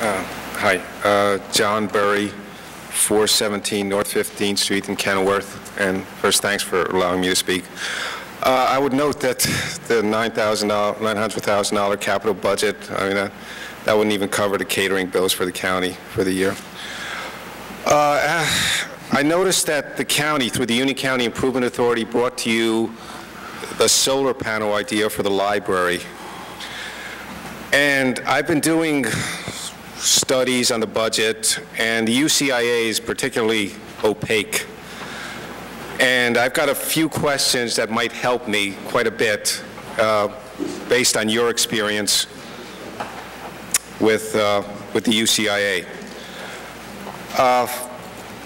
Hi, John Burry, 417 North 15th Street in Kenilworth. And first, thanks for allowing me to speak. I would note that the $900,000 capital budget, I mean, that wouldn't even cover the catering bills for the county for the year. I noticed that the county, through the Union County Improvement Authority, brought to you the solar panel idea for the library. And I've been doing studies on the budget, and the UCIA is particularly opaque. And I've got a few questions that might help me quite a bit based on your experience with the UCIA.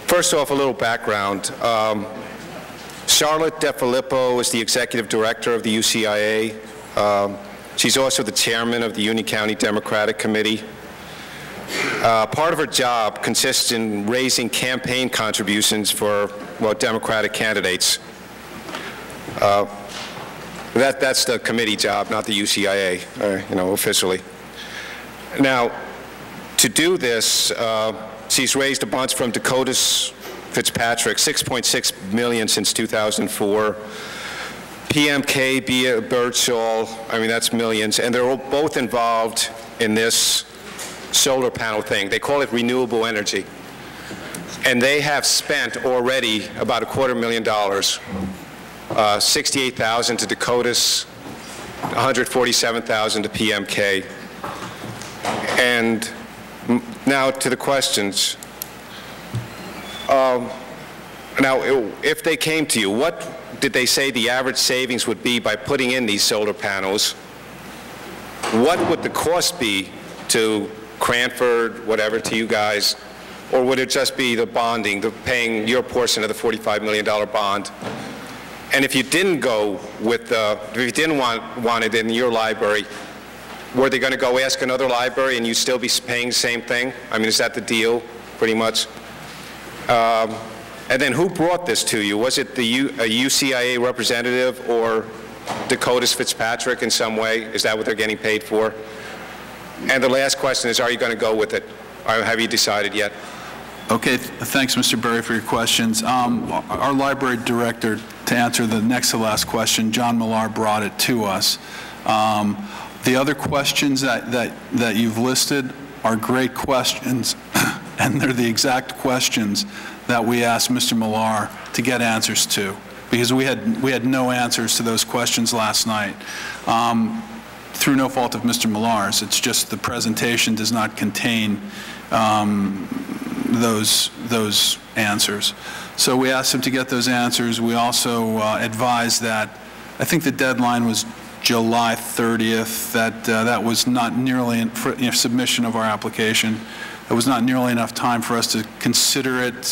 First off, a little background. Charlotte DeFilippo is the executive director of the UCIA. She's also the chairman of the Union County Democratic Committee. Part of her job consists in raising campaign contributions for, well, Democratic candidates. That's the committee job, not the UCIA, officially. Now, to do this, she's raised a bunch from Dakota's Fitzpatrick, $6.6 million since 2004. PMK, Birdsall, I mean, that's millions, and they're all both involved in this solar panel thing. They call it renewable energy. And they have spent already about $250,000, $68,000 to Dakota's, $147,000 to PMK. And now to the questions. Now, if they came to you, what did they say the average savings would be by putting in these solar panels? What would the cost be to Cranford, whatever, to you guys? Or would it just be the bonding, the paying your portion of the $45 million bond? And if you didn't go with if you didn't want it in your library, were they going to go ask another library and you'd still be paying the same thing? I mean, is that the deal, pretty much? And then who brought this to you? Was it a UCIA representative or Dakota's Fitzpatrick in some way? Is that what they're getting paid for? And the last question is, are you going to go with it? Or have you decided yet? Okay, thanks, Mr. Berry, for your questions. Our library director, to answer the next to last question, John Millar, brought it to us. The other questions that you've listed are great questions, and they're the exact questions that we asked Mr. Millar to get answers to, because we had no answers to those questions last night. Through no fault of Mr. Millar's, it's just the presentation does not contain those answers. So we asked him to get those answers. We also advised that, I think the deadline was July 30th, that was not nearly, for submission of our application, it was not nearly enough time for us to consider it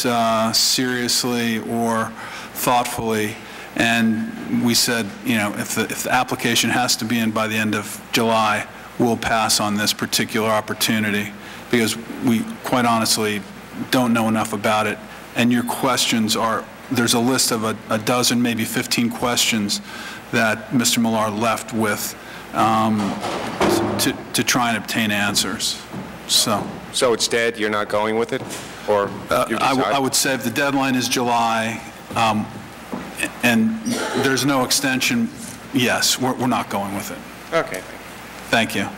seriously or thoughtfully. And we said, if the application has to be in by the end of July, we'll pass on this particular opportunity, because we quite honestly don't know enough about it. And your questions are, there's a list of a dozen, maybe 15 questions that Mr. Millar left with to try and obtain answers. So it's dead? You're not going with it? Or I would say if the deadline is July, and there's no extension, yes, we're not going with it. Okay. Thank you.